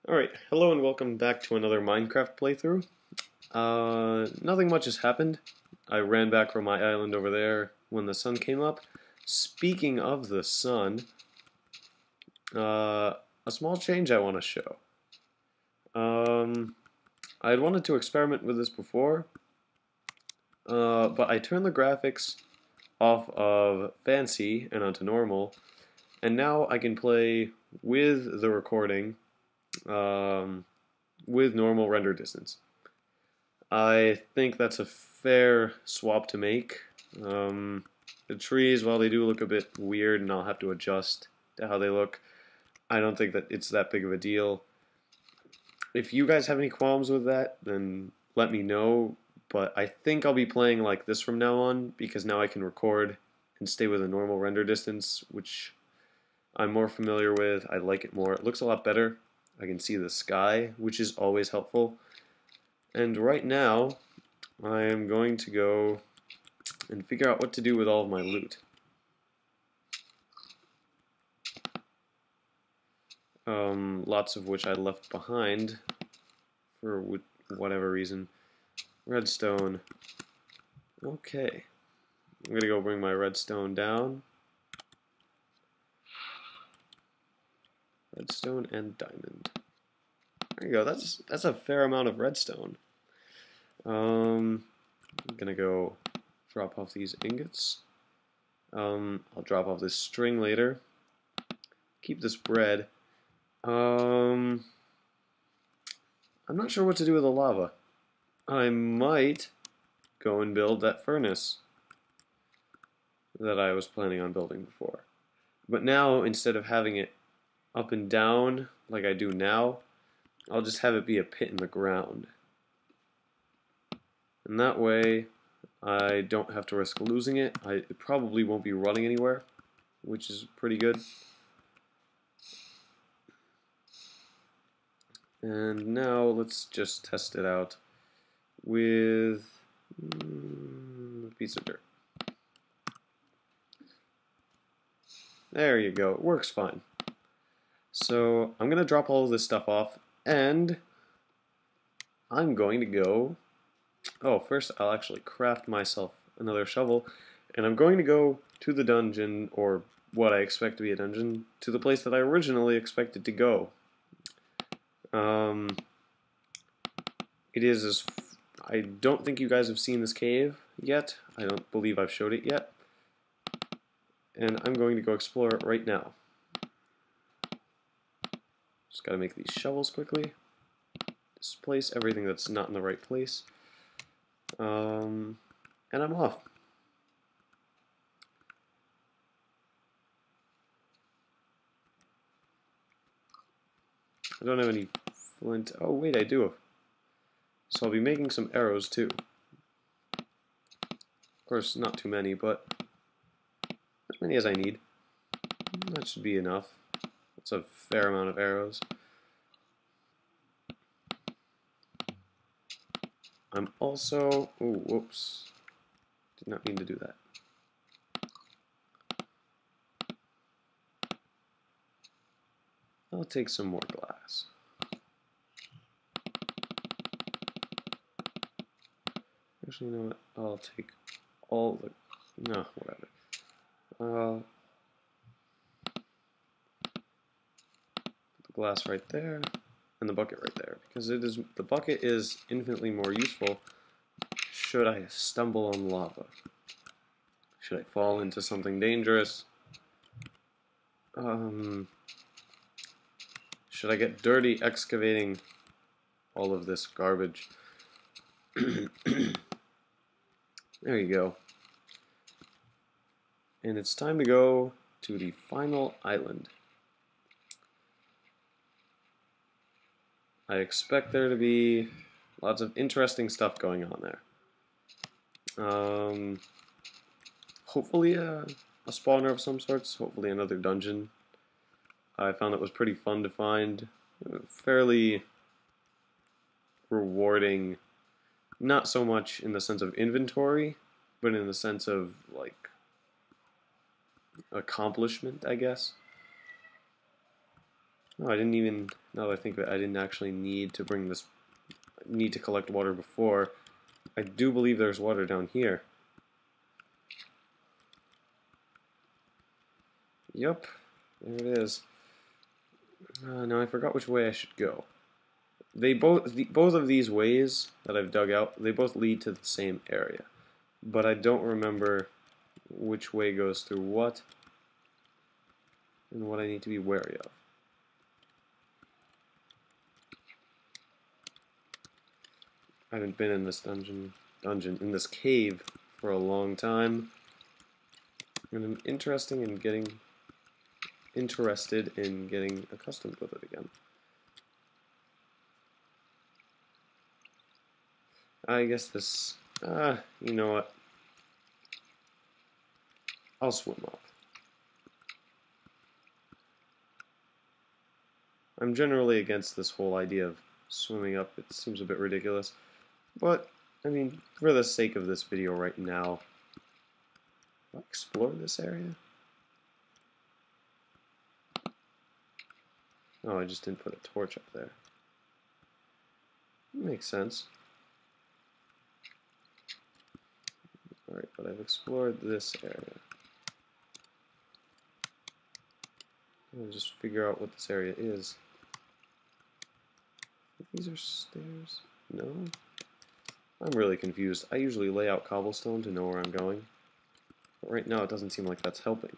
Alright, hello and welcome back to another Minecraft playthrough. Nothing much has happened. I ran back from my island over there when the sun came up. Speaking of the sun, a small change I want to show. I had wanted to experiment with this before, but I turned the graphics off of fancy and onto normal, and now I can play with the recording with normal render distance. I think that's a fair swap to make. The trees, while they do look a bit weird and I'll have to adjust to how they look, I don't think that it's that big of a deal. If you guys have any qualms with that, then let me know, but I think I'll be playing like this from now on because now I can record and stay with a normal render distance, which I'm more familiar with. I like it more. It looks a lot better. I can see the sky, which is always helpful. And right now, I am going to go and figure out what to do with all of my loot. Lots of which I left behind for whatever reason. Redstone. Okay. I'm gonna go bring my redstone down. Redstone and diamond. There you go. That's a fair amount of redstone. I'm gonna go drop off these ingots. I'll drop off this string later. Keep this bread. I'm not sure what to do with the lava. I might go and build that furnace that I was planning on building before. But now, instead of having it up and down like I do now, I'll just have it be a pit in the ground. And that way, I don't have to risk losing it. It probably won't be running anywhere, which is pretty good. And now let's just test it out with a piece of dirt. There you go, it works fine. So I'm going to drop all of this stuff off, and I'm going to go... Oh, first I'll actually craft myself another shovel, and I'm going to go to the dungeon, or what I expect to be a dungeon, to the place that I originally expected to go. It is as... I don't think you guys have seen this cave yet. I don't believe I've showed it yet. And I'm going to go explore it right now. Just gotta make these shovels quickly. Displace everything that's not in the right place. And I'm off. I don't have any flint. Oh wait, I do. So I'll be making some arrows too. Of course, not too many, but as many as I need. That should be enough. That's a fair amount of arrows. I'm also... Oh, whoops. Did not mean to do that. I'll take some more glass. Actually, you know what? I'll take all the... No, whatever. Put the glass right there, and the bucket right there, because the bucket is infinitely more useful should I stumble on lava. Should I fall into something dangerous? Should I get dirty excavating all of this garbage? There you go. And it's time to go to the final island. I expect there to be lots of interesting stuff going on there. Hopefully a spawner of some sorts, hopefully another dungeon. I found it was pretty fun to find, fairly rewarding, not so much in the sense of inventory, but in the sense of, like, accomplishment, I guess. Oh, I didn't even, now that I think of it, I didn't actually need to collect water before. I do believe there's water down here. Yup, there it is. Now I forgot which way I should go. Both of these ways that I've dug out, they both lead to the same area. But I don't remember which way goes through what and what I need to be wary of. I haven't been in this in this cave for a long time, and I'm interested in getting accustomed with it again. I guess this, you know what? I'll swim up. I'm generally against this whole idea of swimming up. It seems a bit ridiculous. But, I mean, for the sake of this video right now, I'll explore this area. Oh, I just didn't put a torch up there. Makes sense. Alright, but I've explored this area. I'll just figure out what this area is. These are stairs? No? I'm really confused. I usually lay out cobblestone to know where I'm going. But right now it doesn't seem like that's helping.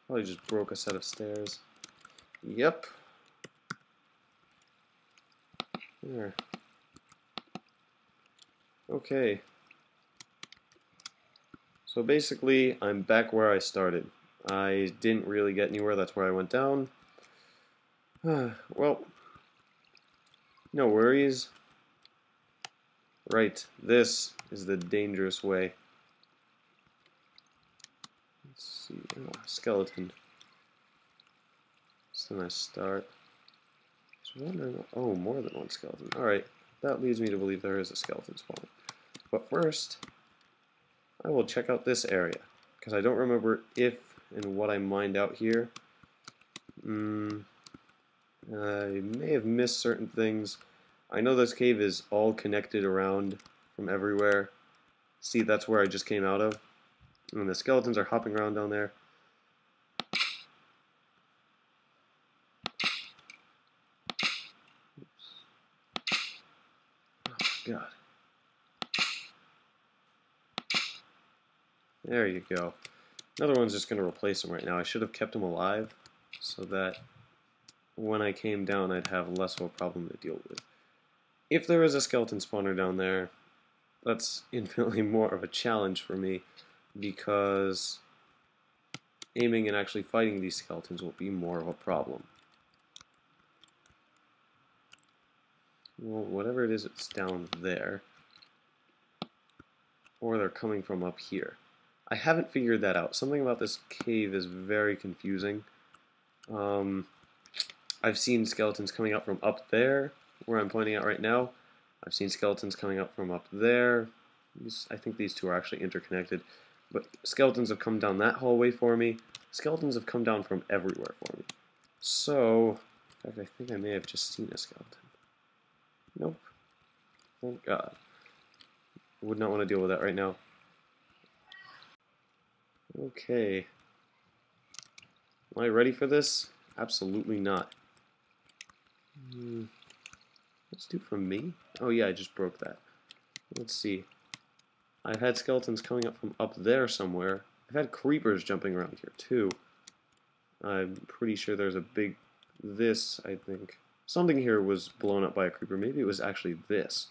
Probably just broke a set of stairs. Yep. There. Okay. So basically, I'm back where I started. I didn't really get anywhere, that's where I went down. Well, no worries. Right, this is the dangerous way. Let's see, skeleton. So then I start. Just wondering, oh, more than one skeleton. Alright, that leads me to believe there is a skeleton spawn. But first, I will check out this area, because I don't remember if and what I mined out here. I may have missed certain things. I know this cave is all connected around from everywhere. See, that's where I just came out of. And the skeletons are hopping around down there. Oh, God. There you go. Another one's just going to replace him right now. I should have kept him alive so that when I came down I'd have less of a problem to deal with. If there is a skeleton spawner down there, that's infinitely more of a challenge for me because aiming and actually fighting these skeletons will be more of a problem. Well, whatever it is, it's down there. Or they're coming from up here. I haven't figured that out. Something about this cave is very confusing. I've seen skeletons coming up from up there, where I'm pointing at right now. I've seen skeletons coming up from up there. I think these two are actually interconnected. But skeletons have come down that hallway for me. Skeletons have come down from everywhere for me. So, in fact, I think I may have just seen a skeleton. Nope. Thank God. I would not want to deal with that right now. Okay. Am I ready for this? Absolutely not. Let's do from me. Oh yeah, I just broke that. Let's see. I've had skeletons coming up from up there somewhere. I've had creepers jumping around here too. I'm pretty sure there's a big... This, I think. Something here was blown up by a creeper. Maybe it was actually this.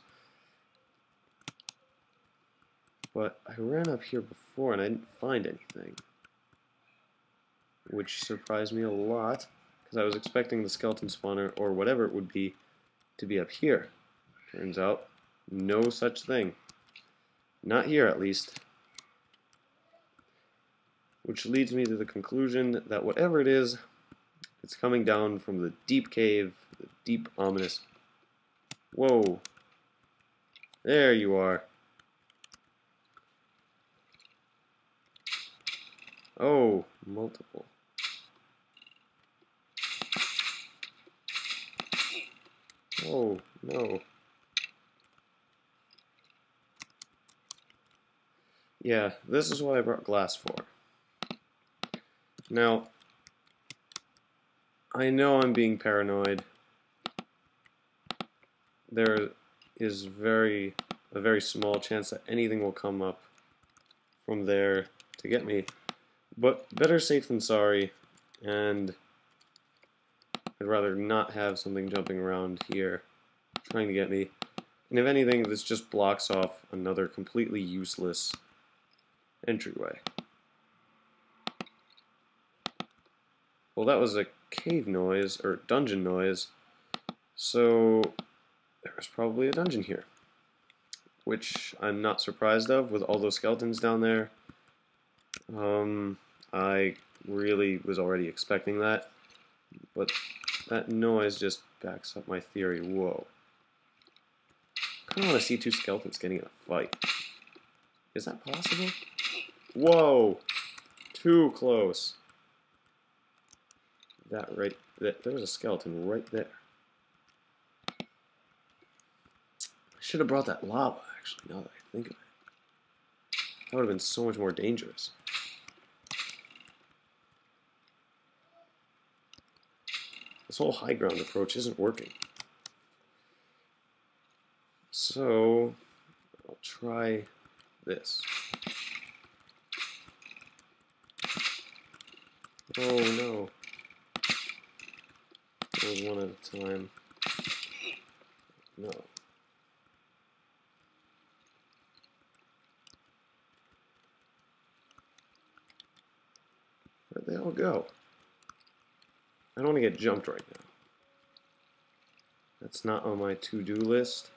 But I ran up here before and I didn't find anything. Which surprised me a lot. Because I was expecting the skeleton spawner, or whatever it would be, to be up here. Turns out, no such thing. Not here, at least. Which leads me to the conclusion that whatever it is, it's coming down from the deep cave, the deep, ominous... Whoa. There you are. Oh, multiple. Oh, no. Yeah, this is what I brought glass for. Now, I know I'm being paranoid. There is a very small chance that anything will come up from there to get me. But better safe than sorry, and I'd rather not have something jumping around here trying to get me. And if anything, this just blocks off another completely useless entryway. Well, that was a cave noise, or dungeon noise, so there was probably a dungeon here, which I'm not surprised of with all those skeletons down there. I really was already expecting that, but that noise just backs up my theory. Whoa. I kind of want to see two skeletons getting in a fight. Is that possible? Whoa! Too close. There was a skeleton right there. I should have brought that lava, actually, now that I think of it. That would have been so much more dangerous. This whole high ground approach isn't working. So, I'll try this. Oh no. That was one at a time. No. Where'd they all go? I don't want to get jumped right now. That's not on my to-do list.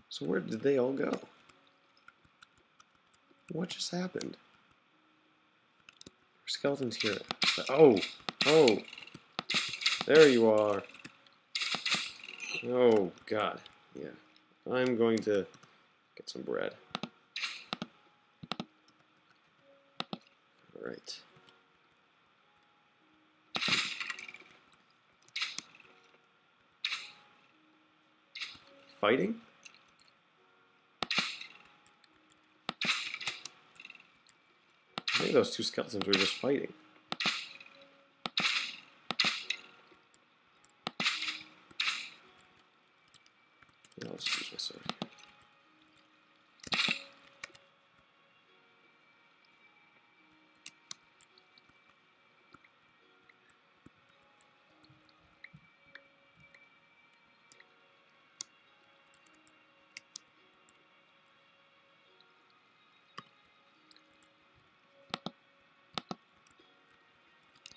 So where did they all go? What just happened? There's skeletons here. Oh! Oh! There you are! Oh, God. Yeah. I'm going to get some bread. Alright. Fighting? I think those two skeletons were just fighting. Yeah, I'll just use my sword here.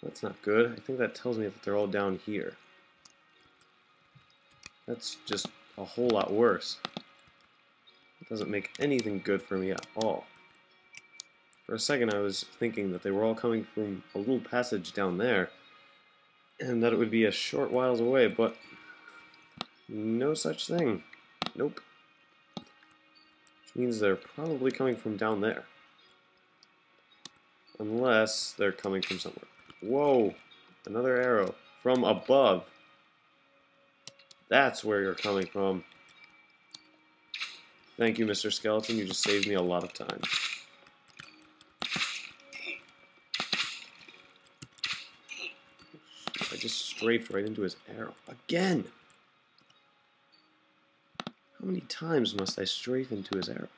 That's not good. I think that tells me that they're all down here. That's just a whole lot worse. It doesn't make anything good for me at all. For a second I was thinking that they were all coming from a little passage down there, and that it would be a short whiles away, but no such thing. Nope. Which means they're probably coming from down there. Unless they're coming from somewhere. Whoa! Another arrow. From above. That's where you're coming from. Thank you, Mr. Skeleton. You just saved me a lot of time. I just strafed right into his arrow. Again! How many times must I strafe into his arrow?